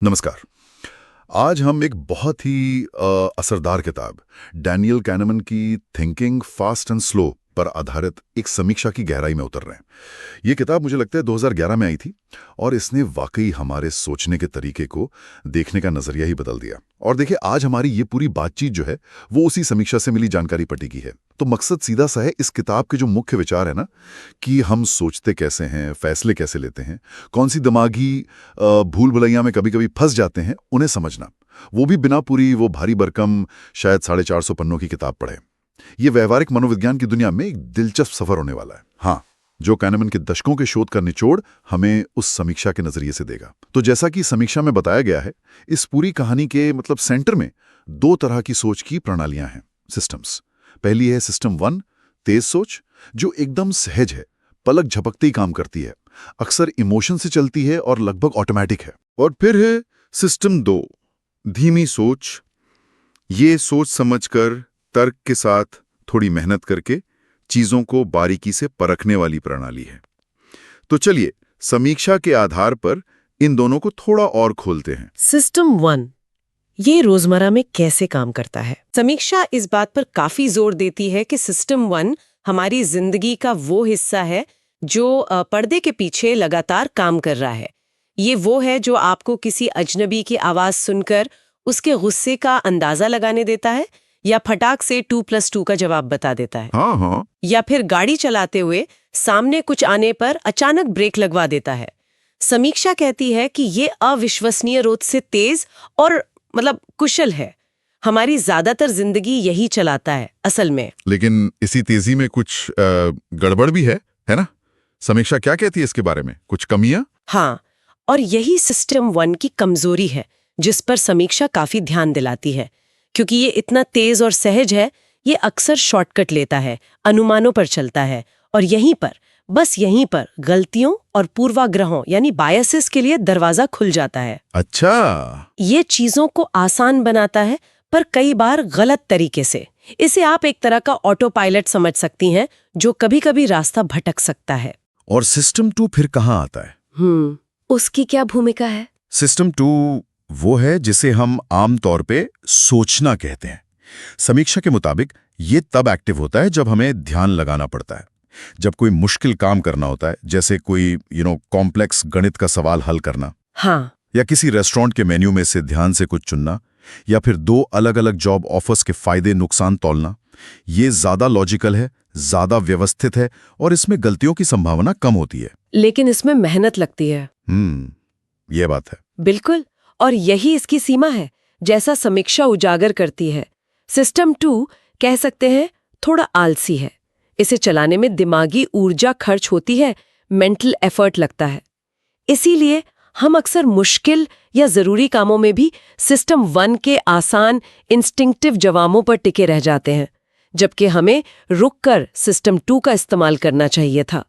नमस्कार। आज हम एक बहुत ही असरदार किताब डैनियल कैनेमन की थिंकिंग फास्ट एंड स्लो पर आधारित एक समीक्षा की गहराई में उतर रहे हैं। ये किताब मुझे लगता है 2011 में आई थी और इसने वाकई हमारे सोचने के तरीके को, देखने का नजरिया ही बदल दिया। और देखिए, आज हमारी ये पूरी बातचीत जो है वो उसी समीक्षा से मिली जानकारी पर टिकी है। तो मकसद सीधा सा है, इस किताब के जो मुख्य विचार है ना, कि हम सोचते कैसे हैं, फैसले कैसे लेते हैं, कौन सी दिमागी भूल भुलैया में कभी कभी फंस जाते हैं, उन्हें समझना, वो भी बिना पूरी वो भारी भरकम शायद 450 पन्नों की किताब पढ़े। ये व्यवहारिक मनोविज्ञान की दुनिया में एक दिलचस्प सफर होने वाला है। हाँ, जो कैनेमन के दशकों के शोध का निचोड़ हमें उस समीक्षा के नजरिए से देगा। तो जैसा कि समीक्षा में बताया गया है, इस पूरी कहानी के सेंटर में दो तरह की सोच की प्रणालियां हैं, सिस्टम्स। पहली है सिस्टम 1, तेज सोच, जो एकदम सहज है, पलक झपकते ही काम करती है, अक्सर इमोशन से चलती है और लगभग ऑटोमेटिक है। और फिर है सिस्टम 2, धीमी सोच। ये सोच समझकर, तर्क के साथ थोड़ी मेहनत करके चीजों को बारीकी से परखने वाली प्रणाली है। तो चलिए समीक्षा के आधार पर इन दोनों को थोड़ा और खोलते हैं। सिस्टम 1 ये रोजमर्रा में कैसे काम करता है? समीक्षा इस बात पर काफी जोर देती है कि सिस्टम 1 हमारी जिंदगी का वो हिस्सा है जो पर्दे के पीछे लगातार काम कर रहा है। ये वो है जो आपको किसी अजनबी की आवाज सुनकर उसके गुस्से का अंदाजा लगाने देता है, या फटाक से 2+2 का जवाब बता देता है। हाँ। या फिर गाड़ी चलाते हुए सामने कुछ आने पर अचानक ब्रेक लगवा देता है। समीक्षा कहती है कि ये अविश्वसनीय रोध से तेज और कुशल है। हमारी ज्यादातर जिंदगी यही चलाता है असल में। लेकिन इसी तेजी में कुछ गड़बड़ भी है ना? समीक्षा क्या कहती है इसके बारे में? कुछ कमियां? हाँ, और यही सिस्टम 1 की कमजोरी है, जिस पर समीक्षा काफी ध्यान दिलाती है। क्योंकि ये इतना तेज और सहज है, ये अक्सर शॉर्टकट लेता है, अनुमानों पर चलता है, और यहीं पर गलतियों और पूर्वाग्रहों यानी बायसेस के लिए दरवाजा खुल जाता है। अच्छा, ये चीजों को आसान बनाता है, पर कई बार गलत तरीके से। इसे आप एक तरह का ऑटो पायलट समझ सकती हैं, जो कभी कभी रास्ता भटक सकता है। और सिस्टम 2 फिर कहाँ आता है? उसकी क्या भूमिका है? सिस्टम 2 वो है जिसे हम आम तौर पे सोचना कहते हैं। समीक्षा के मुताबिक ये तब एक्टिव होता है जब हमें ध्यान लगाना पड़ता है, जब कोई मुश्किल काम करना होता है, जैसे कोई कॉम्प्लेक्स गणित का सवाल हल करना। हाँ। या किसी रेस्टोरेंट के मेन्यू में से ध्यान से कुछ चुनना, या फिर 2 अलग अलग जॉब ऑफर्स के फायदे नुकसान तौलना। ये ज्यादा लॉजिकल है, ज्यादा व्यवस्थित है, और इसमें गलतियों की संभावना कम होती है। लेकिन इसमें मेहनत लगती है। ये बात है। बिल्कुल, और यही इसकी सीमा है, जैसा समीक्षा उजागर करती है। सिस्टम 2 कह सकते हैं थोड़ा आलसी है। इसे चलाने में दिमागी ऊर्जा खर्च होती है, मेंटल एफर्ट लगता है। इसीलिए हम अक्सर मुश्किल या जरूरी कामों में भी सिस्टम 1 के आसान इंस्टिंक्टिव जवाबों पर टिके रह जाते हैं, जबकि हमें रुककर सिस्टम 2 का इस्तेमाल करना चाहिए था।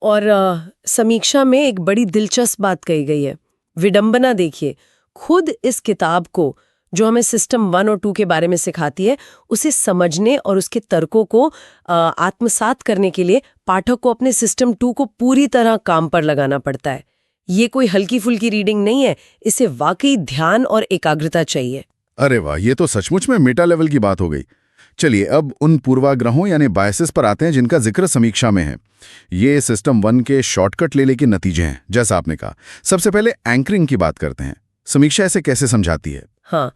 और समीक्षा में एक बड़ी दिलचस्प बात कही गई है। विडंबना देखिए, खुद इस किताब को, जो हमें सिस्टम 1 और 2 के बारे में सिखाती है, उसे समझने और उसके तर्कों को आत्मसात करने के लिए पाठक को अपने सिस्टम 2 को पूरी तरह काम पर लगाना पड़ता है। ये कोई हल्की फुल्की रीडिंग नहीं है, इसे वाकई ध्यान और एकाग्रता चाहिए। अरे वाह, ये तो सचमुच में मेटा लेवल की बात हो गई। चलिए अब उन पूर्वाग्रहों यानी बायसेस पर आते हैं जिनका जिक्र समीक्षा में है। ये सिस्टम 1 के शॉर्टकट लेने के नतीजे हैं, जैसा आपने कहा। सबसे पहले एंकरिंग की बात करते हैं। समीक्षा इसे कैसे समझाती है? हाँ,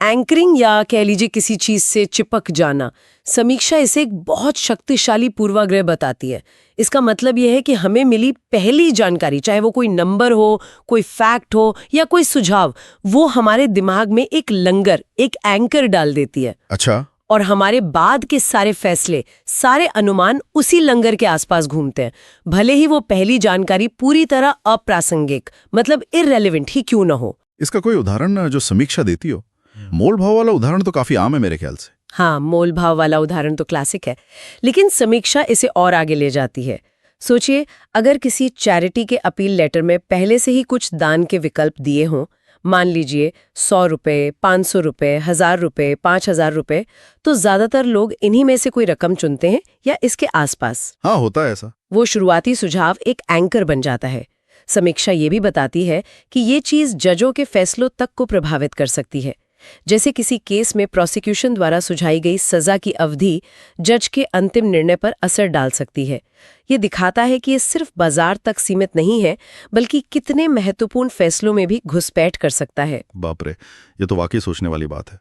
एंकरिंग या कह लीजिए किसी चीज से चिपक जाना, समीक्षा इसे एक बहुत शक्तिशाली पूर्वाग्रह बताती है। इसका मतलब यह है कि हमें मिली पहली जानकारी, चाहे वो कोई नंबर हो, कोई फैक्ट हो या कोई सुझाव, वो हमारे दिमाग में एक लंगर, एक एंकर डाल देती है। अच्छा। और हमारे बाद के सारे फैसले, सारे अनुमान उसी लंगर के आसपास घूमते हैं, भले ही वो पहली जानकारी पूरी तरह अप्रासंगिक, इररेलेवेंट ही क्यों न हो। इसका कोई उदाहरण जो समीक्षा देती हो? मोल भाव वाला उदाहरण तो काफी आम है मेरे ख्याल से। हाँ, मोल भाव वाला उदाहरण तो क्लासिक है, लेकिन समीक्षा इसे और आगे ले जाती है। सोचिए, अगर किसी चैरिटी के अपील लेटर में पहले से ही कुछ दान के विकल्प दिए हों, मान लीजिए 100 रुपए, 500 रुपए, 1000 रुपए, 5000 रुपए, तो ज्यादातर लोग इन्हीं में से कोई रकम चुनते हैं या इसके आसपास। हाँ, होता है ऐसा। वो शुरुआती सुझाव एक एंकर बन जाता है। समीक्षा ये भी बताती है कि ये चीज जजों के फैसलों तक को प्रभावित कर सकती है। जैसे किसी केस में प्रोसिक्यूशन द्वारा सुझाई गई सजा की अवधि जज के अंतिम निर्णय पर असर डाल सकती है। ये दिखाता है कि ये सिर्फ बाजार तक सीमित नहीं है, बल्कि कितने महत्वपूर्ण फैसलों में भी घुसपैठ कर सकता है। बाप रे, ये तो वाकई सोचने वाली बात है।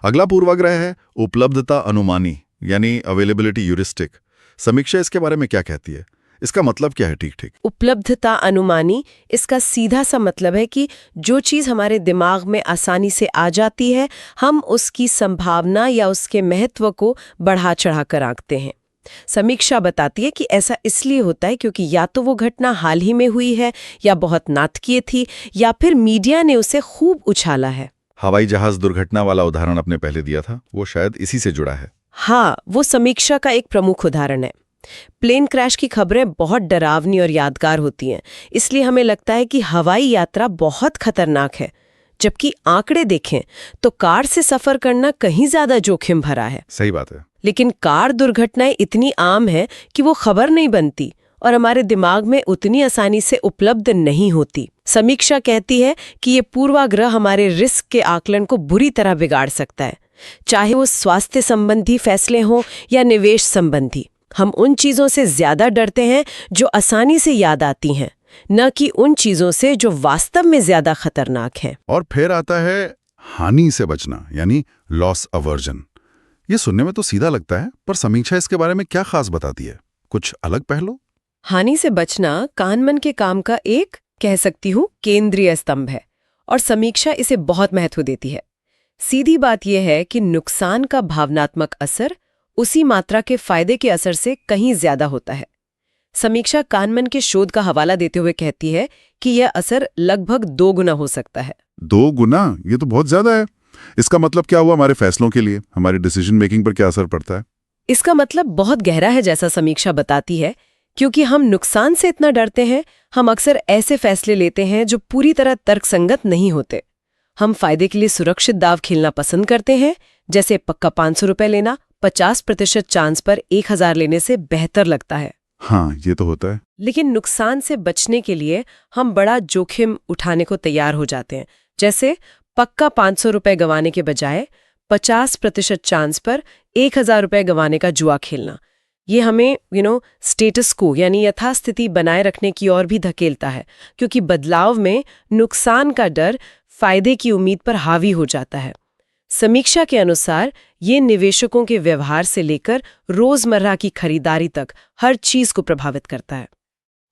अगला पूर्वाग्रह है उपलब्धता अनुमानी, यानी अवेलेबिलिटी ह्यूरिस्टिक। समीक्षा इसके बारे में क्या कहती है? इसका मतलब क्या है ठीक? उपलब्धता अनुमानी, इसका सीधा सा मतलब है कि जो चीज हमारे दिमाग में आसानी से आ जाती है, हम उसकी संभावना या उसके महत्व को बढ़ा चढ़ा कर आंकते हैं। समीक्षा बताती है कि ऐसा इसलिए होता है क्योंकि या तो वो घटना हाल ही में हुई है, या बहुत नाटकीय थी, या फिर मीडिया ने उसे खूब उछाला है। हवाई जहाज दुर्घटना वाला उदाहरण आपने पहले दिया था, वो शायद इसी से जुड़ा है। हाँ, वो समीक्षा का एक प्रमुख उदाहरण है। प्लेन क्रैश की खबरें बहुत डरावनी और यादगार होती हैं, इसलिए हमें लगता है कि हवाई यात्रा बहुत खतरनाक है, जबकि आंकड़े देखें तो कार से सफर करना कहीं ज्यादा जोखिम भरा है। सही बात है। लेकिन कार दुर्घटनाएं इतनी आम है कि वो खबर नहीं बनती और हमारे दिमाग में उतनी आसानी से उपलब्ध नहीं होती। समीक्षा कहती है कि ये पूर्वाग्रह हमारे रिस्क के आकलन को बुरी तरह बिगाड़ सकता है, चाहे वो स्वास्थ्य संबंधी फैसले हों या निवेश संबंधी। हम उन चीजों से ज्यादा डरते हैं जो आसानी से याद आती हैं, न कि उन चीजों से जो वास्तव में ज्यादा खतरनाक हैं। और फिर आता है हानि से बचना, यानी लॉस अवर्जन। ये सुनने में तो सीधा लगता है, पर समीक्षा इसके बारे में क्या खास बताती है? कुछ अलग पहलू? हानि से बचना कानमन के काम का एक, कह सकती हूँ, केंद्रीय स्तंभ है, और समीक्षा इसे बहुत महत्व देती है। सीधी बात यह है कि नुकसान का भावनात्मक असर उसी मात्रा के फायदे के असर से कहीं ज्यादा होता है। समीक्षा कानमन के शोध का हवाला देते हुए कहती है कि यह असर लगभग 2 गुना हो सकता है। 2 गुना? ये तो बहुत ज्यादा है। इसका मतलब क्या हुआ हमारे फैसलों के लिए, हमारी डिसीजन मेकिंग पर क्या असर पड़ता है? इसका मतलब बहुत गहरा है, जैसा समीक्षा बताती है। क्योंकि हम नुकसान से इतना डरते हैं, हम अक्सर ऐसे फैसले लेते हैं जो पूरी तरह तर्कसंगत नहीं होते। हम फायदे के लिए सुरक्षित दाव खेलना पसंद करते हैं, जैसे पक्का 500 रुपए लेना 50% चांस पर 1000 लेने से बेहतर लगता है। हाँ, ये तो होता है। लेकिन नुकसान से बचने के लिए हम बड़ा जोखिम उठाने को तैयार हो जाते हैं, जैसे पक्का 500 रुपए गंवाने के बजाय 50% चांस पर 1000 रुपए गंवाने का जुआ खेलना। ये हमें स्टेटस को, यानी यथास्थिति बनाए रखने की ओर भी धकेलता है, क्योंकि बदलाव में नुकसान का डर फायदे की उम्मीद पर हावी हो जाता है। समीक्षा के अनुसार ये निवेशकों के व्यवहार से लेकर रोजमर्रा की खरीदारी तक हर चीज को प्रभावित करता है।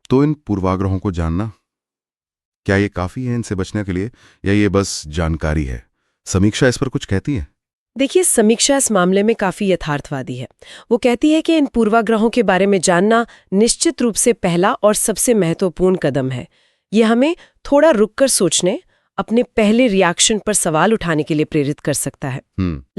तो इन पूर्वाग्रहों को जानना, क्या ये काफी है इनसे बचने के लिए, या ये बस जानकारी है? समीक्षा इस पर कुछ कहती है? देखिए, समीक्षा इस मामले में काफी यथार्थवादी है। वो कहती है कि इन पूर्वाग्रहों के बारे में जानना निश्चित रूप से पहला और सबसे महत्वपूर्ण कदम है। ये हमें थोड़ा रुककर सोचने, अपने पहले रिएक्शन पर सवाल उठाने के लिए प्रेरित कर सकता है।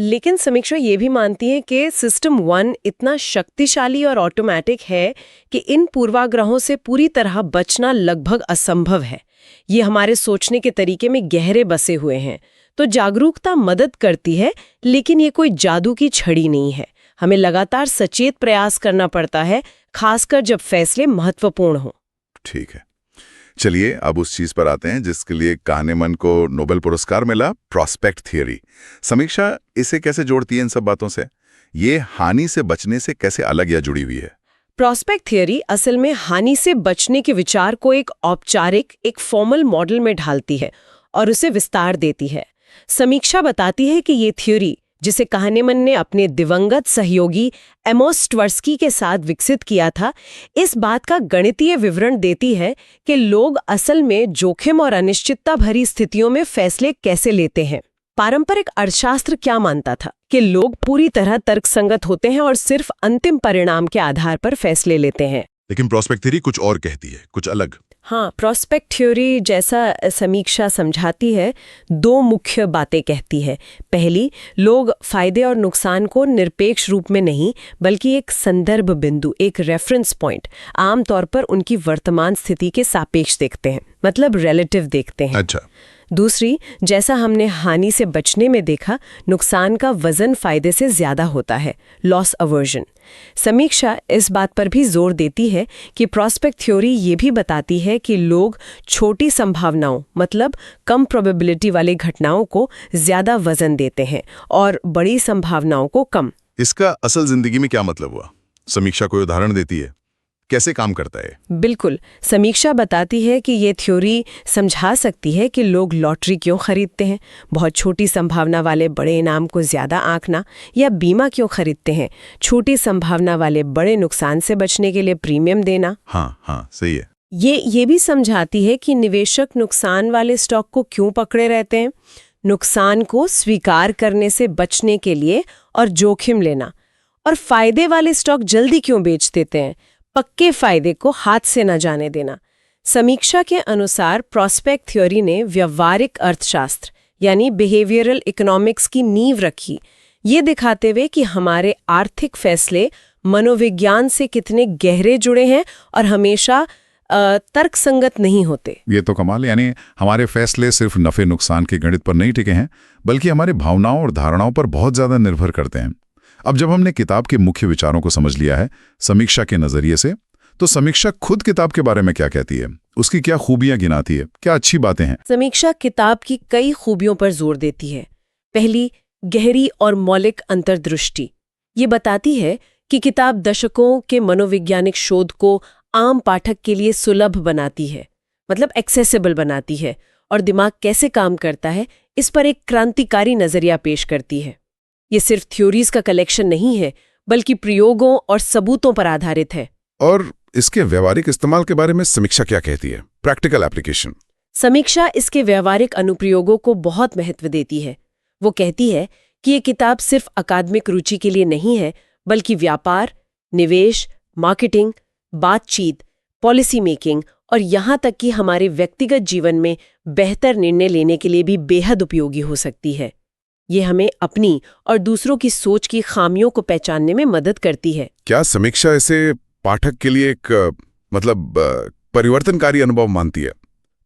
लेकिन समीक्षा ये भी मानती है कि सिस्टम 1 इतना शक्तिशाली और ऑटोमेटिक है कि इन पूर्वाग्रहों से पूरी तरह बचना लगभग असंभव है। ये हमारे सोचने के तरीके में गहरे बसे हुए हैं। तो जागरूकता मदद करती है, लेकिन ये कोई जादू की छड़ी नहीं है। हमें लगातार सचेत प्रयास करना पड़ता है, खासकर जब फैसले महत्वपूर्ण हों। ठीक है, चलिए अब उस चीज पर आते हैं जिसके लिए काहनेमन को नोबेल पुरस्कार मिला, प्रॉस्पेक्ट थियरी। समीक्षा इसे कैसे जोड़ती है इन सब बातों से? ये हानि से बचने से कैसे अलग या जुड़ी हुई है? प्रॉस्पेक्ट थियरी असल में हानि से बचने के विचार को एक औपचारिक, एक फॉर्मल मॉडल में ढालती है और उसे विस्तार देती है। समीक्षा बताती है कि ये थ्योरी, जिसे काहनेमन ने अपने दिवंगत सहयोगी एमोस ट्वर्स्की के साथ विकसित किया था, इस बात का गणितीय विवरण देती है कि लोग असल में जोखिम और अनिश्चितता भरी स्थितियों में फैसले कैसे लेते हैं। पारंपरिक अर्थशास्त्र क्या मानता था कि लोग पूरी तरह तर्कसंगत होते हैं और सिर्फ अंतिम परिणाम के आधार पर फैसले लेते हैं। लेकिन प्रॉस्पेक्ट थ्योरी कुछ और कहती है, कुछ अलग। हाँ, प्रॉस्पेक्ट थ्योरी, जैसा समीक्षा समझाती है, 2 मुख्य बातें कहती है। पहली, लोग फायदे और नुकसान को निरपेक्ष रूप में नहीं, बल्कि एक संदर्भ बिंदु, एक रेफरेंस पॉइंट, आमतौर पर उनकी वर्तमान स्थिति के सापेक्ष देखते हैं। मतलब रिलेटिव देखते हैं। अच्छा, दूसरी, जैसा हमने हानि से बचने में देखा, नुकसान का वजन फायदे से ज्यादा होता है, लॉस अवर्जन। समीक्षा इस बात पर भी जोर देती है कि प्रॉस्पेक्ट थ्योरी ये भी बताती है कि लोग छोटी संभावनाओं मतलब कम प्रोबेबिलिटी वाली घटनाओं को ज्यादा वजन देते हैं और बड़ी संभावनाओं को कम। इसका असल जिंदगी में क्या मतलब हुआ? समीक्षा कोई उदाहरण देती है, कैसे काम करता है? बिल्कुल, समीक्षा बताती है कि ये थ्योरी समझा सकती है कि लोग लॉटरी क्यों खरीदते हैं, बहुत छोटी संभावना वाले बड़े इनाम को ज्यादा आंकना, या बीमा क्यों खरीदते हैं, छोटी संभावना वाले बड़े नुकसान से बचने के लिए प्रीमियम देना। हाँ, सही है। ये भी समझाती है कि निवेशक नुकसान वाले स्टॉक को क्यों पकड़े रहते हैं, नुकसान को स्वीकार करने से बचने के लिए और जोखिम लेना, और फायदे वाले स्टॉक जल्दी क्यों बेच देते हैं, पक्के फायदे को हाथ से न जाने देना। समीक्षा के अनुसार प्रॉस्पेक्ट थ्योरी ने व्यवहारिक अर्थशास्त्र यानी बिहेवियरल इकोनॉमिक्स की नींव रखी, ये दिखाते हुए कि हमारे आर्थिक फैसले मनोविज्ञान से कितने गहरे जुड़े हैं और हमेशा तर्कसंगत नहीं होते। ये तो कमाल, यानी हमारे फैसले सिर्फ नफे नुकसान के गणित पर नहीं टिके हैं, बल्कि हमारी भावनाओं और धारणाओं पर बहुत ज्यादा निर्भर करते हैं। अब जब हमने किताब के मुख्य विचारों को समझ लिया है समीक्षा के नजरिए से, तो समीक्षा खुद किताब के बारे में क्या कहती है, उसकी क्या खूबियां गिनाती है, क्या अच्छी बातें हैं? समीक्षा किताब की कई खूबियों पर जोर देती है। पहली, गहरी और मौलिक अंतर्दृष्टि। ये बताती है कि किताब दशकों के मनोवैज्ञानिक शोध को आम पाठक के लिए सुलभ बनाती है, मतलब एक्सेसिबल बनाती है, और दिमाग कैसे काम करता है इस पर एक क्रांतिकारी नजरिया पेश करती है। ये सिर्फ थ्योरीज का कलेक्शन नहीं है, बल्कि प्रयोगों और सबूतों पर आधारित है। और इसके व्यवहारिक इस्तेमाल के बारे में समीक्षा क्या कहती है, प्रैक्टिकल एप्लीकेशन? समीक्षा इसके व्यवहारिक अनुप्रयोगों को बहुत महत्व देती है। वो कहती है कि ये किताब सिर्फ अकादमिक रुचि के लिए नहीं है, बल्कि व्यापार, निवेश, मार्केटिंग, बातचीत, पॉलिसी मेकिंग और यहाँ तक कि हमारे व्यक्तिगत जीवन में बेहतर निर्णय लेने के लिए भी बेहद उपयोगी हो सकती है। ये हमें अपनी और दूसरों की सोच की खामियों को पहचानने में मदद करती है। क्या समीक्षा इसे पाठक के लिए एक परिवर्तनकारी अनुभव मानती है,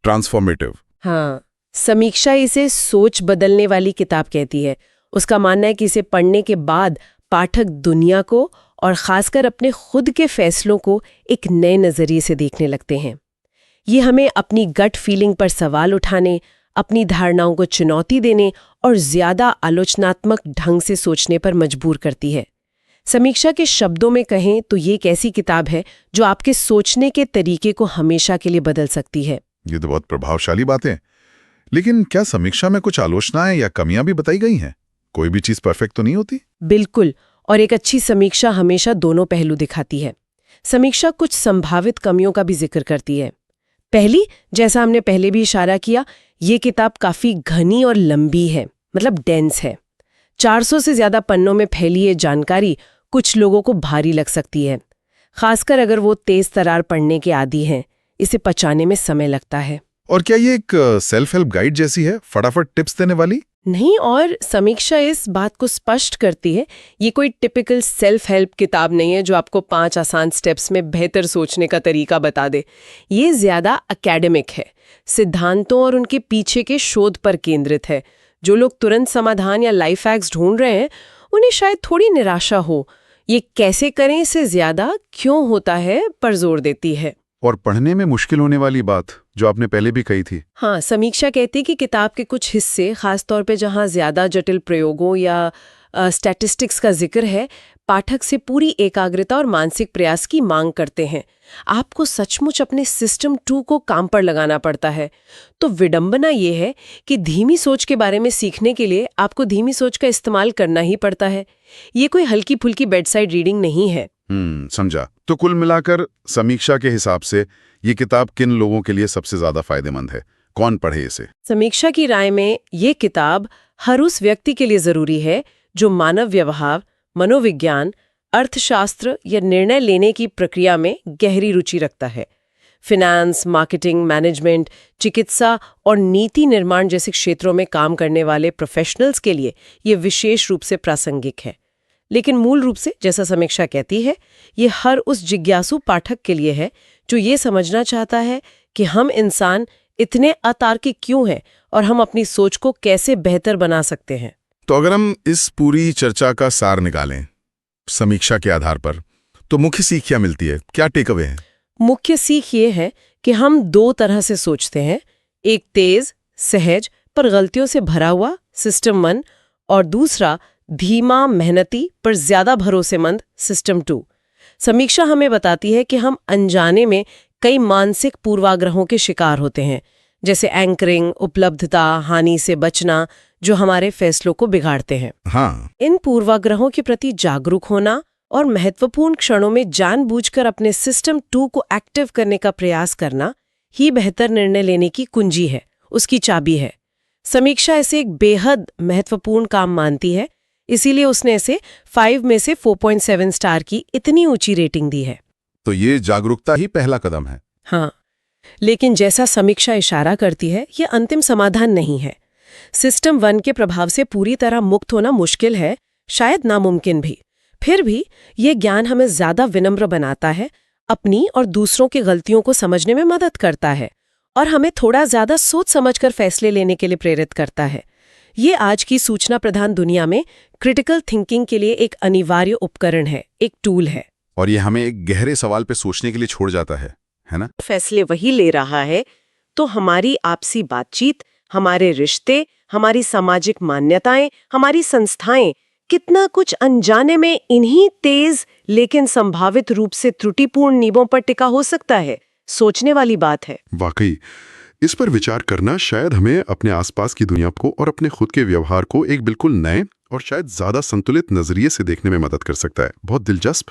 ट्रांसफॉर्मेटिव? हाँ, समीक्षा इसे सोच बदलने वाली किताब कहती है। उसका मानना है कि इसे पढ़ने के बाद पाठक दुनिया को और खासकर अपने खुद के फैसलों को एक नए नजरिए से देखने लगते हैं। ये हमें अपनी गट फीलिंग पर सवाल उठाने, अपनी धारणाओं को चुनौती देने और ज्यादा आलोचनात्मक ढंग से सोचने पर मजबूर करती है। समीक्षा के शब्दों में कहें तो ये एक ऐसी किताब है जो आपके सोचने के तरीके को हमेशा के लिए बदल सकती है। ये तो बहुत प्रभावशाली बातें। लेकिन क्या समीक्षा में कुछ आलोचनाएं या कमियां भी बताई गई हैं? कोई भी चीज परफेक्ट तो नहीं होती? बिल्कुल, और एक अच्छी समीक्षा हमेशा दोनों पहलू दिखाती है। समीक्षा कुछ संभावित कमियों का भी जिक्र करती है। पहली, जैसा हमने पहले भी इशारा किया, ये किताब काफी घनी और लंबी है, मतलब डेंस है। 400 से ज्यादा पन्नों में फैली ये जानकारी कुछ लोगों को भारी लग सकती है, खासकर अगर वो तेज तरार पढ़ने के आदी हैं। इसे पचाने में समय लगता है। और क्या ये एक सेल्फ हेल्प गाइड जैसी है, फटाफट टिप्स देने वाली? नहीं, और समीक्षा इस बात को स्पष्ट करती है, ये कोई टिपिकल सेल्फ हेल्प किताब नहीं है जो आपको 5 आसान स्टेप्स में बेहतर सोचने का तरीका बता दे। ये ज्यादा एकेडमिक है, सिद्धांतों और उनके पीछे के शोध पर केंद्रित है। जो लोग तुरंत समाधान या लाइफ हैक्स ढूंढ रहे हैं, उन्हें शायद थोड़ी निराशा हो। ये कैसे करें इससे ज्यादा क्यों होता है पर जोर देती है। और पढ़ने में मुश्किल होने वाली बात जो आपने पहले भी कही थी। हाँ, समीक्षा कहती कि किताब के कुछ हिस्से, खासतौर पे जहाँ ज्यादा जटिल प्रयोगों या स्टैटिस्टिक्स का जिक्र है, पाठक से पूरी एकाग्रता और मानसिक प्रयास की मांग करते हैं। आपको सचमुच अपने सिस्टम 2 को काम पर लगाना पड़ता है। तो विडंबना ये है कि धीमी सोच के बारे में सीखने के लिए आपको धीमी सोच का इस्तेमाल करना ही पड़ता है। ये कोई हल्की फुल्की बेडसाइड रीडिंग नहीं है। समझा। तो कुल मिलाकर समीक्षा के हिसाब से ये किताब किन लोगों के लिए सबसे ज्यादा फायदेमंद है? कौन पढ़े इसे? समीक्षा की राय में ये किताब हर उस व्यक्ति के लिए जरूरी है जो मानव व्यवहार, मनोविज्ञान, अर्थशास्त्र या निर्णय लेने की प्रक्रिया में गहरी रुचि रखता है। फिनेंस, मार्केटिंग, मैनेजमेंट, चिकित्सा और नीति निर्माण जैसे क्षेत्रों में काम करने वाले प्रोफेशनल्स के लिए ये विशेष रूप से प्रासंगिक है। लेकिन मूल रूप से, जैसा समीक्षा कहती है, ये हर उस जिज्ञासु पाठक के लिए है जो ये समझना चाहता है कि हम इंसान इतने अतार्किक क्यों हैं और हम अपनी सोच को कैसे बेहतर बना सकते हैं। तो अगर हम इस पूरी चर्चा का सार निकालें समीक्षा के आधार पर, तो मुख्य सीख क्या मिलती है, क्या टेक अवे है? मुख्य सीख ये है कि हम दो तरह से सोचते हैं, एक तेज, सहज पर गलतियों से भरा हुआ सिस्टम 1 और दूसरा धीमा, मेहनती पर ज्यादा भरोसेमंद सिस्टम 2। समीक्षा हमें बताती है कि हम अनजाने में कई मानसिक पूर्वाग्रहों के शिकार होते हैं, जैसे एंकरिंग, उपलब्धता, हानि से बचना, जो हमारे फैसलों को बिगाड़ते हैं। हाँ, इन पूर्वाग्रहों के प्रति जागरूक होना और महत्वपूर्ण क्षणों में जानबूझकर अपने सिस्टम 2 को एक्टिव करने का प्रयास करना ही बेहतर निर्णय लेने की कुंजी है, उसकी चाबी है। समीक्षा इसे एक बेहद महत्वपूर्ण काम मानती है, इसीलिए उसने इसे 5 में से 4.7 स्टार की इतनी ऊंची रेटिंग दी है। तो ये जागरूकता ही पहला कदम है। हाँ, लेकिन जैसा समीक्षा इशारा करती है, यह अंतिम समाधान नहीं है। सिस्टम 1 के प्रभाव से पूरी तरह मुक्त होना मुश्किल है, शायद नामुमकिन भी। फिर भी ये ज्ञान हमें ज्यादा विनम्र बनाता है, अपनी और दूसरों की गलतियों को समझने में मदद करता है और हमें थोड़ा ज्यादा सोच समझकर फैसले लेने के लिए प्रेरित करता है। ये आज की सूचना प्रधान दुनिया में क्रिटिकल थिंकिंग के लिए एक अनिवार्य उपकरण है, एक टूल है। और ये हमें एक गहरे सवाल पे सोचने के लिए छोड़ जाता है ना? फैसले वही ले रहा है, तो हमारी आपसी बातचीत, हमारे रिश्ते, हमारी सामाजिक मान्यताएं, हमारी संस्थाएं, कितना कुछ अनजाने में इन्हीं तेज लेकिन संभावित रूप से त्रुटिपूर्ण नींवों पर टिका हो सकता है। सोचने वाली बात है। वाकई इस पर विचार करना शायद हमें अपने आसपास की दुनिया को और अपने खुद के व्यवहार को एक बिल्कुल नए और शायद ज्यादा संतुलित नजरिए से देखने में मदद कर सकता है। बहुत दिलचस्प।